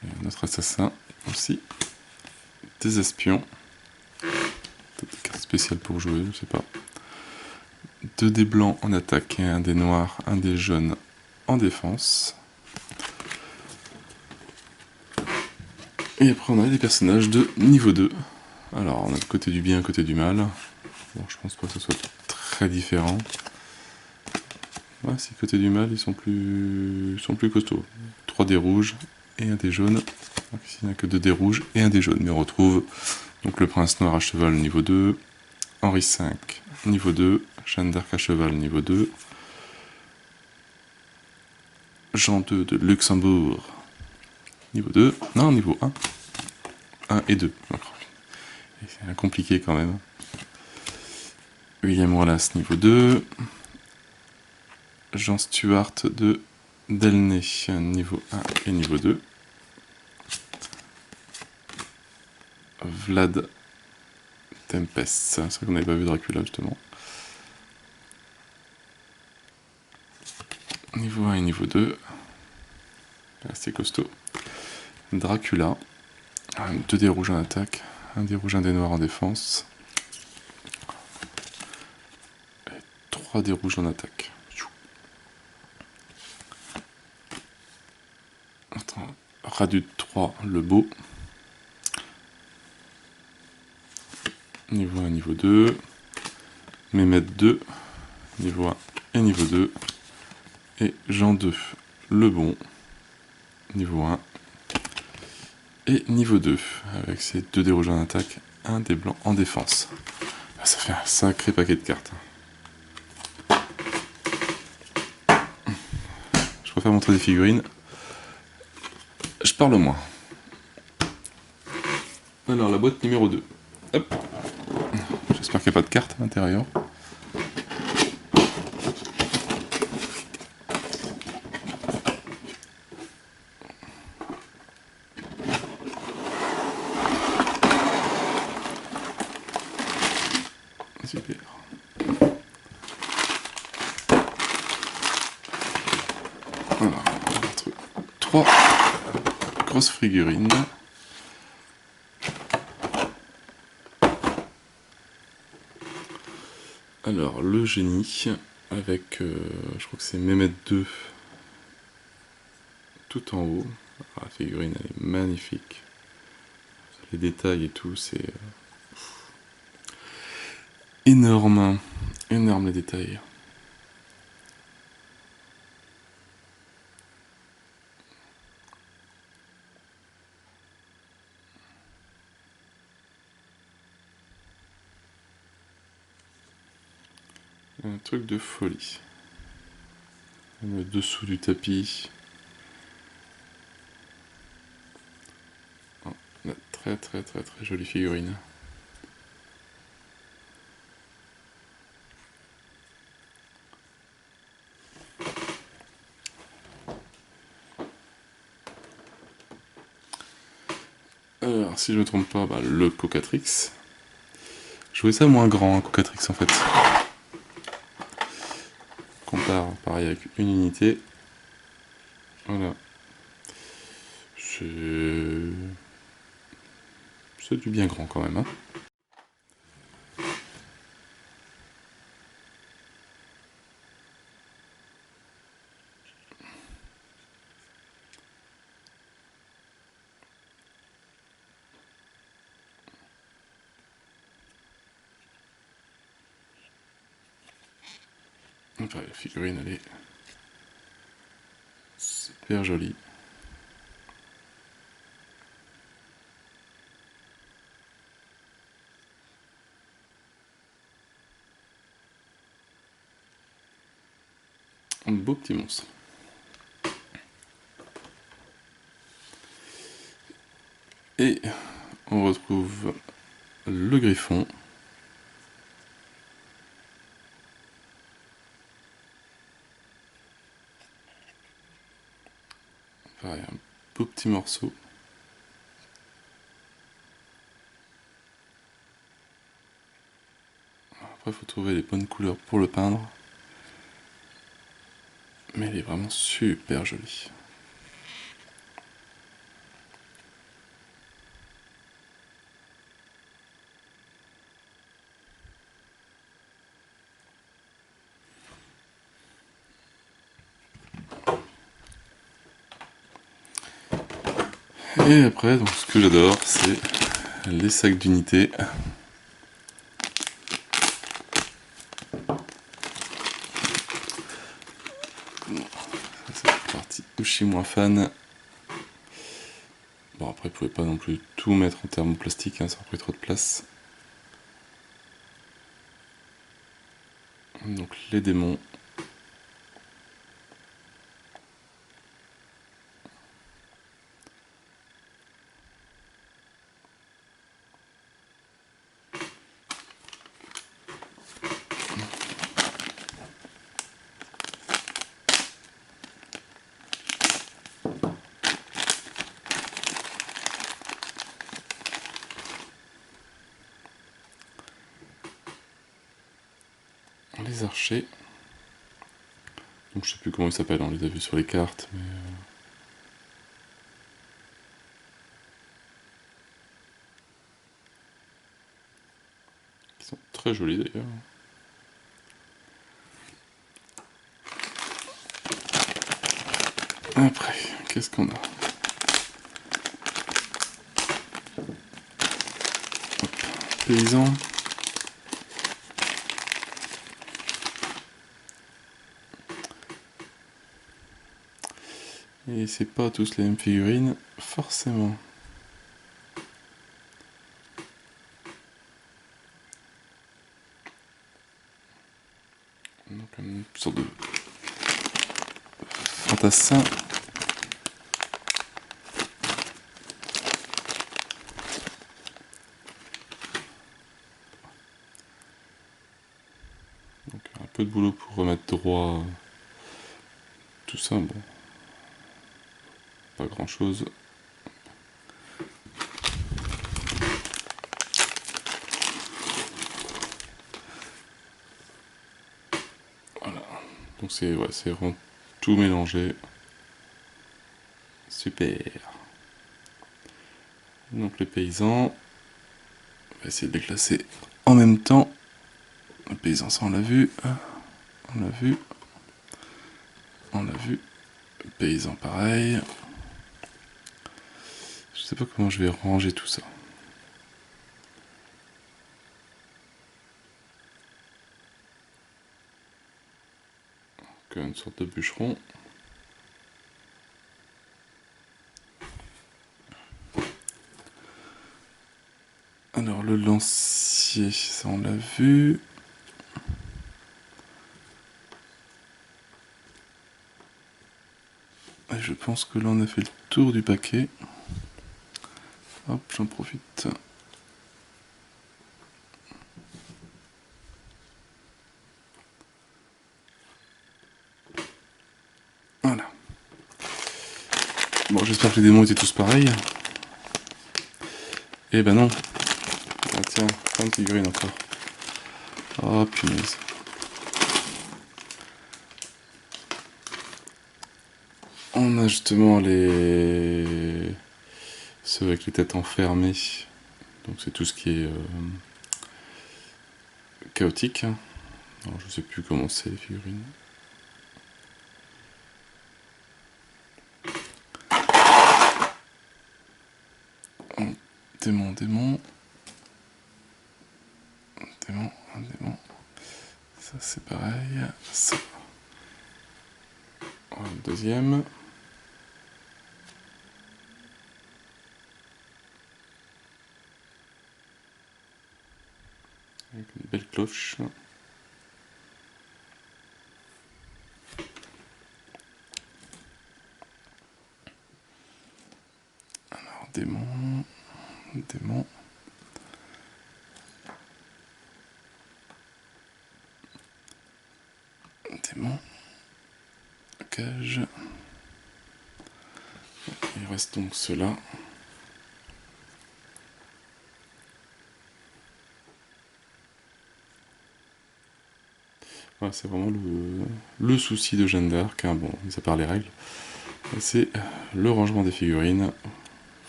Et notre assassin aussi. Des espions. Peut-être des cartes spéciales pour jouer, je sais pas. 2 dés blancs en attaque et 1 dé noir, 1 dé jaune en défense. Et après on a des personnages de niveau 2. Alors on a le côté du bien, le côté du mal. Bon, je pense pas que ce soit très différent. Ouais, si côté du mal, ils sont plus costauds. 3 dés rouges et 1 dé jaune. Donc ici il n'y a que 2 dés rouges et 1 dé jaune. Mais on retrouve donc le prince noir à cheval niveau 2, Henri V niveau 2, Jeanne d'Arc à cheval niveau 2, Jean II de Luxembourg niveau 2, non niveau 1, 1 et 2. C'est compliqué quand même. William Wallace niveau 2, Jean Stuart de Delnay niveau 1 et niveau 2, Vlad Tempest, c'est vrai qu'on n'avait pas vu Dracula justement. Niveau 1 et niveau 2, c'est costaud. Dracula, 2 dés rouges en attaque, 1 dé rouge, 1 dé noir en défense, et 3 dés rouges en attaque. Attends, Radut 3, le beau. Niveau 1, niveau 2. Mehmet 2, niveau 1 et niveau 2. Et Jean 2, le bon, niveau 1 et niveau 2, avec ses 2 dés rouges en attaque, 1 dé blanc en défense. Ça fait un sacré paquet de cartes. Je préfère montrer des figurines. Je parle moins. Alors, la boîte numéro 2. Hop. J'espère qu'il n'y a pas de cartes à l'intérieur. Super. Voilà, on va retrouver 3 grosses figurines. Alors, le génie, avec, je crois que c'est Mehmet 2, tout en haut. Ah, la figurine, elle est magnifique. Les détails et tout, c'est énorme. Énorme les détails. Un truc de folie. Le dessous du tapis. Oh, très très très très jolie figurine. Alors, si je me trompe pas, bah, le Cocatrix. Je trouvais ça moins grand, un Cocatrix en fait. Compare pareil avec une unité. Voilà. C'est du bien grand quand même. Hein. Enfin, la figurine, elle est super jolie. Un beau petit monstre. Et on retrouve le griffon. Pareil, un beau petit morceau. Après, il faut trouver les bonnes couleurs pour le peindre. Mais il est vraiment super joli. Et après, donc, ce que j'adore, c'est les sacs d'unités. C'est la partie où je suis moins fan. Bon, après, vous pouvez pas non plus tout mettre en thermoplastique, hein, ça aurait pris trop de place. Donc, les démons. Les archers. Donc je sais plus comment ils s'appellent, on les a vus sur les cartes, mais... Ils sont très jolis d'ailleurs. Après, qu'est-ce qu'on a? Hop, paysan. Et c'est pas tous les mêmes figurines, forcément. Donc une sorte de fantassin. Donc un peu de boulot pour remettre droit tout ça, bon. Pas grand chose. Voilà. Donc c'est vraiment tout mélangé. Super. Donc les paysans, on va essayer de les classer en même temps. Les paysans, ça on l'a vu. On l'a vu. On l'a vu. Les paysans pareil. sais pas comment je vais ranger tout ça. Donc, une sorte de bûcheron. Alors le lancier, ça on l'a vu. Et je pense que là on a fait le tour du paquet. Hop, j'en profite. Voilà. Bon, j'espère que les démons étaient tous pareils. Eh ben non. Ah tiens, plein de figurines encore. Oh punaise. On a justement ceux avec les têtes enfermées. Donc c'est tout ce qui est chaotique. Alors je sais plus comment c'est les figurines. Démon, démon. Démon, démon. Ça c'est pareil. Ça. Voilà, le deuxième. Avec une belle cloche. Alors, démon. Démon. Démon. Cage. Il reste donc ceux-là. Voilà, c'est vraiment le souci de Jeanne d'Arc, hein, bon, mis à part les règles, c'est le rangement des figurines.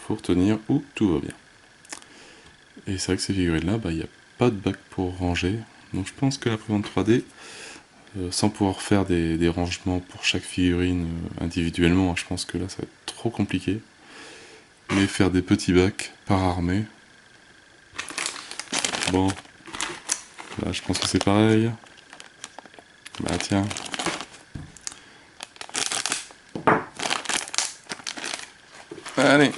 Faut retenir où tout va bien. Et c'est vrai que ces figurines-là, il n'y a pas de bac pour ranger, donc je pense que la prévente 3D, sans pouvoir faire des rangements pour chaque figurine individuellement, je pense que là ça va être trop compliqué. Mais faire des petits bacs par armée, bon, là je pense que c'est pareil. Bah tiens. Allez.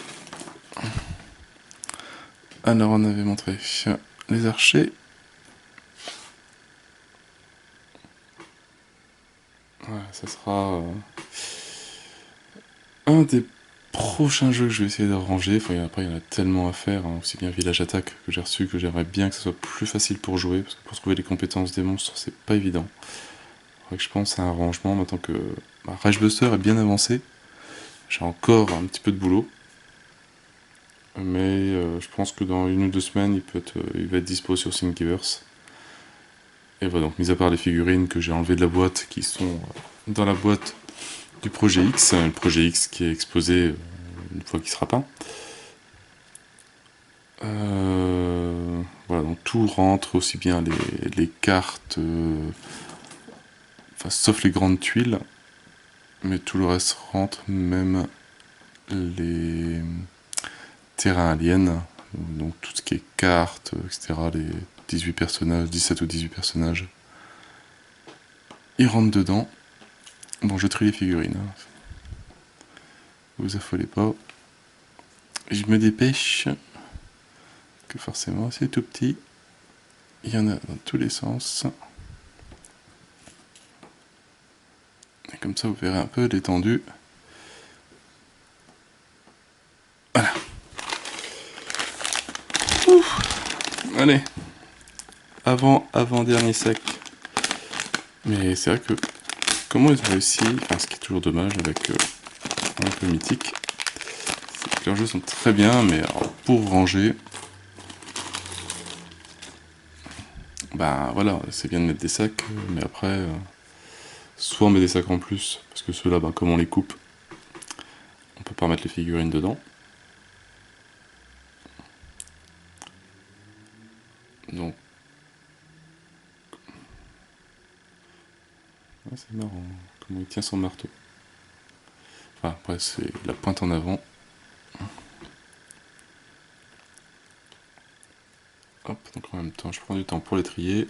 Alors on avait montré les archers. Ouais, ça sera un des prochains jeux que je vais essayer de ranger. Enfin, après il y en a tellement à faire, hein, aussi bien Village Attack que j'ai reçu, que j'aimerais bien que ce soit plus facile pour jouer, parce que pour trouver les compétences des monstres c'est pas évident. Faudrait que je pense à un rangement maintenant que Rage Buster est bien avancé. J'ai encore un petit peu de boulot. Mais je pense que dans 1 ou 2 semaines, il va être dispo sur Thingiverse. Et voilà, donc mis à part les figurines que j'ai enlevées de la boîte, qui sont dans la boîte du projet X, le projet X qui est exposé une fois qu'il sera peint. Voilà, donc tout rentre, aussi bien les cartes, enfin, sauf les grandes tuiles, mais tout le reste rentre, même les terrains aliens, donc tout ce qui est cartes, etc., les 18 personnages, 17 ou 18 personnages, ils rentrent dedans. Bon, je trie les figurines, hein. Vous affolez pas. Je me dépêche, que forcément c'est tout petit. Il y en a dans tous les sens. Et comme ça, vous verrez un peu l'étendue. Voilà. Ouf. Allez. Avant-dernier sac. Mais c'est vrai que comment ils ont réussi, enfin, ce qui est toujours dommage avec un peu mythique, c'est que leurs jeux sont très bien, mais alors, pour ranger, bah voilà, c'est bien de mettre des sacs, mais après, soit on met des sacs en plus, parce que ceux-là, comme on les coupe, on peut pas mettre les figurines dedans. Donc, ouais, c'est marrant comment il tient son marteau. Enfin, après, c'est la pointe en avant. temps, je prends du temps pour les trier.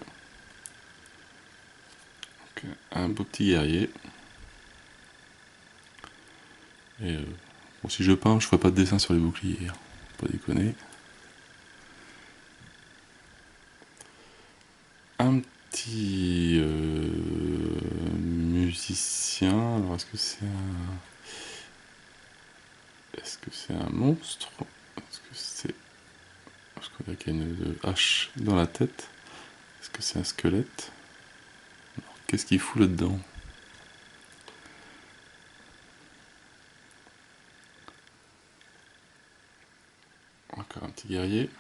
Donc, un beau petit guerrier. Et bon, si je peins, je ferai pas de dessin sur les boucliers, hein. Pas déconner. Un petit musicien. Alors est-ce que c'est un... Est-ce que c'est un monstre? Est-ce que c'est... Parce qu'on a qu'il y a une hache dans la tête. Est-ce que c'est un squelette? Qu'est-ce qu'il fout là-dedans? Encore un petit guerrier.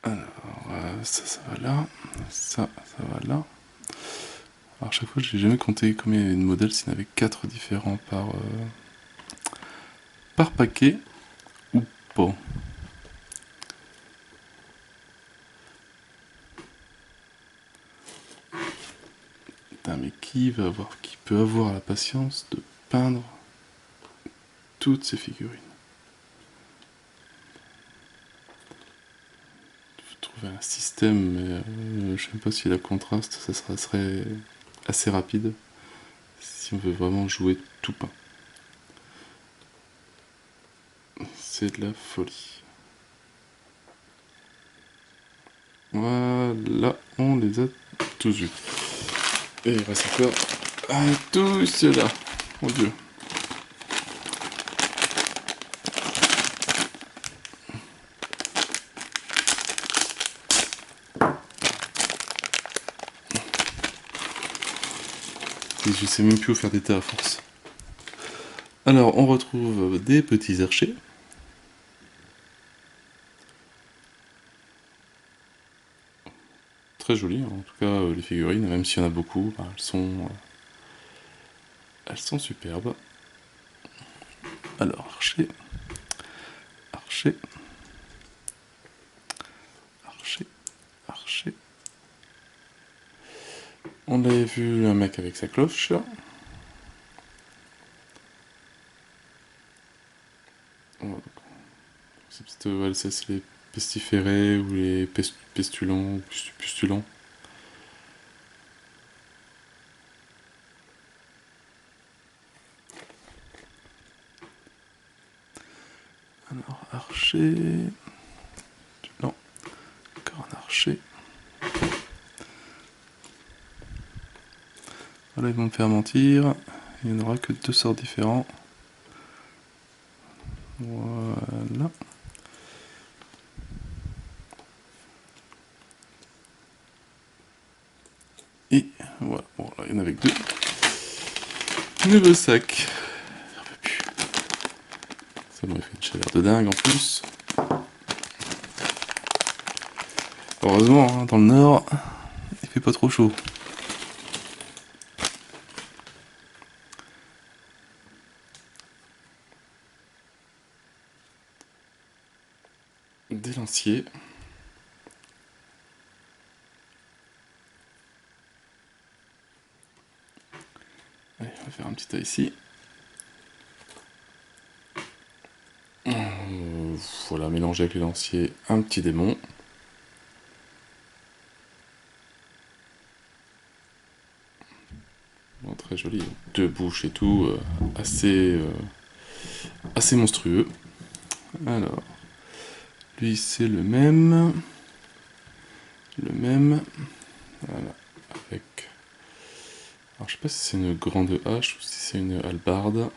Alors, ça va là. Ça va là. Alors, à chaque fois, je n'ai jamais compté combien il y avait de modèles, s'il y en avait 4 différents par paquet ou pas. Putain, mais qui peut avoir la patience de peindre toutes ces figurines? Il faut trouver un système, mais je sais pas si la contraste, ça serait assez rapide si on veut vraiment jouer tout peint. C'est de la folie. Voilà, on les a tous vus. Et il reste encore tout cela. Mon Dieu. Et je sais même plus où faire d'état à force. Alors, on retrouve des petits archers. Très jolies, en tout cas, les figurines, même s'il y en a beaucoup, bah, elles sont superbes. Alors, archer, archer, archer, archer. On avait vu un mec avec sa cloche. C'est les pestiférés ou les pestulants, pustulants. Alors, archer... Non, encore un archer. Voilà, ils vont me faire mentir. Il n'y en aura que 2 sorts différents. Voilà. Et voilà, bon là il y en avait que 2. Nouveau sac. Ça m'aurait fait une chaleur de dingue en plus. Heureusement, hein, dans le nord, il fait pas trop chaud. Des lanciers. Allez, on va faire un petit tas ici. Voilà, mélanger avec les lanciers un petit démon. Bon, très joli, 2 bouches et tout, assez monstrueux. Alors, lui c'est le même. Voilà, avec... Alors je sais pas si c'est une grande hache ou si c'est une hallebarde.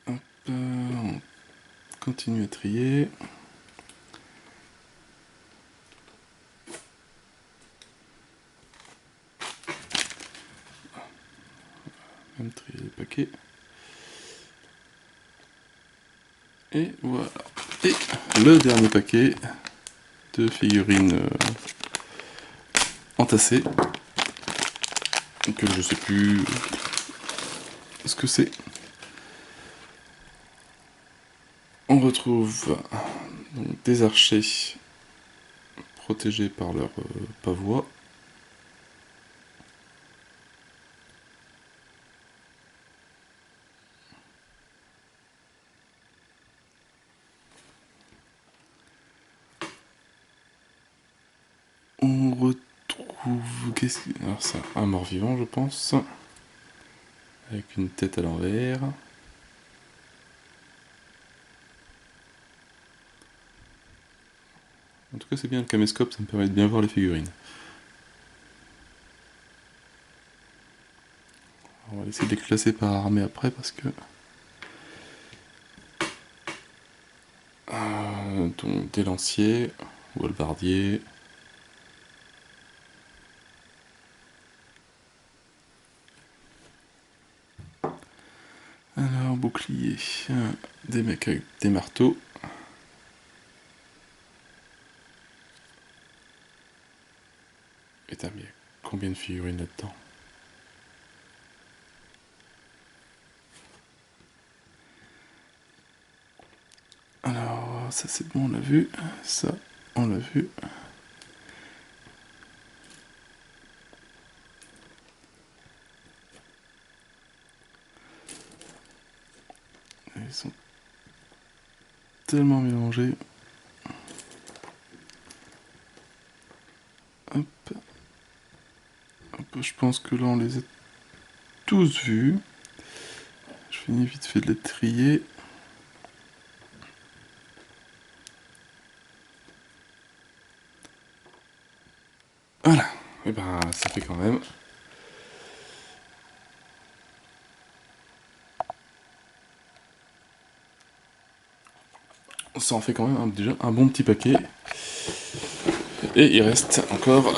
Hop, on continue à trier. Même trier les paquets. Et voilà. Et le dernier paquet de figurines entassées. que je sais plus ce que c'est. On retrouve donc, des archers protégés par leur pavois. On retrouve... Qu'est-ce que... Alors c'est un mort-vivant, je pense. Avec une tête à l'envers. En tout cas, c'est bien le caméscope, ça me permet de bien voir les figurines. On va essayer de les classer par armée après, parce que... donc des lanciers, ou hallebardiers. Alors, bouclier, des mecs avec des marteaux. Et t'as mis combien de figurines là-dedans? Alors, ça c'est bon, on l'a vu. Ça, on l'a vu. Ils sont tellement mélangés. Hop. Hop, je pense que là on les a tous vus. Je finis vite fait de les trier. Voilà. Et ben ça fait quand même. Ça en fait quand même déjà un bon petit paquet. Et il reste encore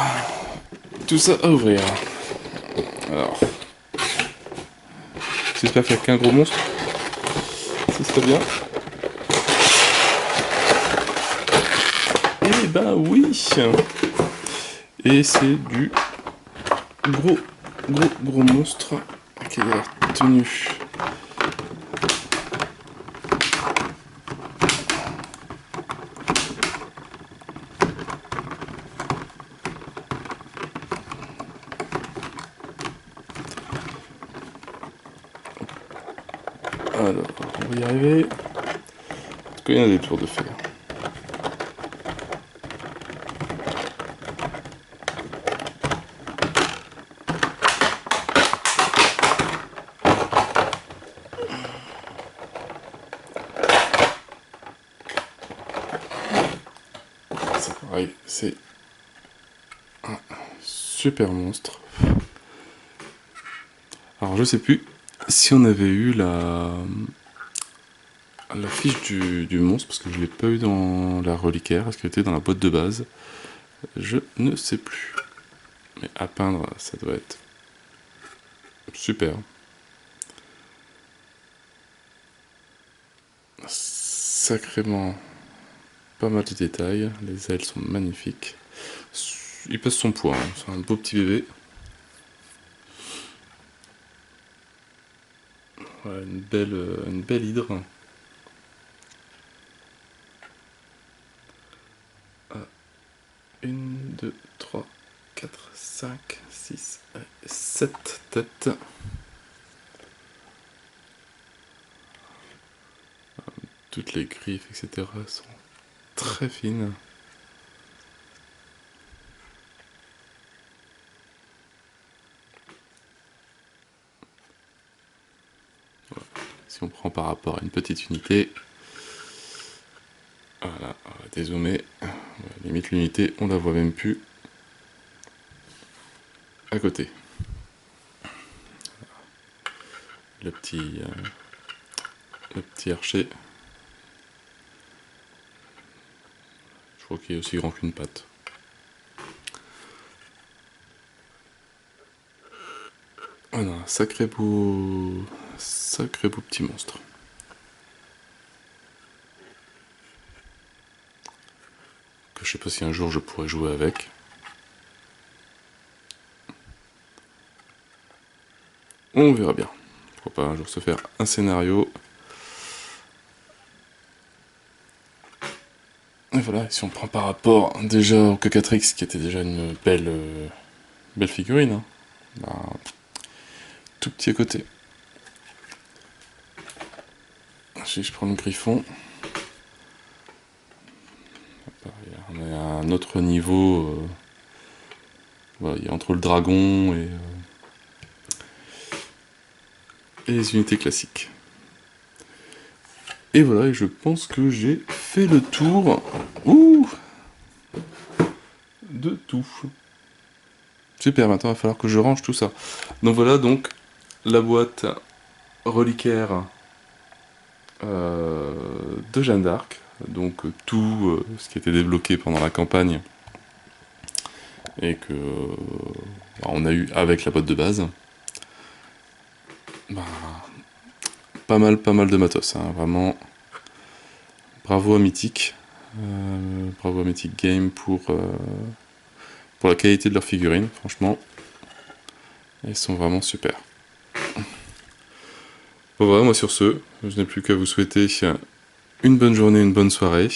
tout ça à ouvrir. Alors, j'espère qu'il n'y a qu'un gros monstre. Ce serait bien. Eh ben oui. Et c'est du gros monstre qui a l'air tenu. Alors, on va y arriver. En tout cas, il y en a des tours de fer. C'est pareil, c'est un super monstre. Alors, je sais plus si on avait eu la fiche du monstre, parce que je l'ai pas eu dans la reliquaire, est-ce qu'elle était dans la boîte de base? Je ne sais plus. Mais à peindre, ça doit être super. Sacrément pas mal de détails, les ailes sont magnifiques. Il passe son poids, hein. C'est un beau petit bébé. Voilà, une belle hydre. 1, 2, 3, 4, 5, 6, 7 têtes. Toutes les griffes, etc. sont très fines. Voilà. Si on prend par rapport à une petite unité, voilà, on va dézoomer. Limite l'unité, on la voit même plus à côté. Le petit archer. Je crois qu'il est aussi grand qu'une patte. Voilà, un sacré beau petit monstre. Que je sais pas si un jour je pourrais jouer avec. On verra bien. Pourquoi pas un jour se faire un scénario. Et voilà, si on prend par rapport déjà au Cocatrix, qui était déjà une belle figurine, hein, bah, tout petit à côté. Si je prends le Griffon, on est à un autre niveau. Voilà, il y a entre le dragon et les unités classiques. Et voilà, et je pense que j'ai fait le tour de tout. Super, maintenant il va falloir que je range tout ça. Donc voilà, donc la boîte reliquaire de Jeanne d'Arc. Donc tout ce qui était débloqué pendant la campagne et que on a eu avec la boîte de base. Bah, pas mal de matos, hein, vraiment. Bravo à Mythic. Bravo à Mythic Game pour la qualité de leurs figurines, franchement. Elles sont vraiment super. Bon voilà, moi sur ce, je n'ai plus qu'à vous souhaiter une bonne journée, une bonne soirée.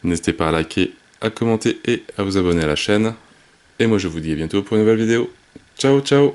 N'hésitez pas à liker, à commenter et à vous abonner à la chaîne. Et moi je vous dis à bientôt pour une nouvelle vidéo. Ciao ciao!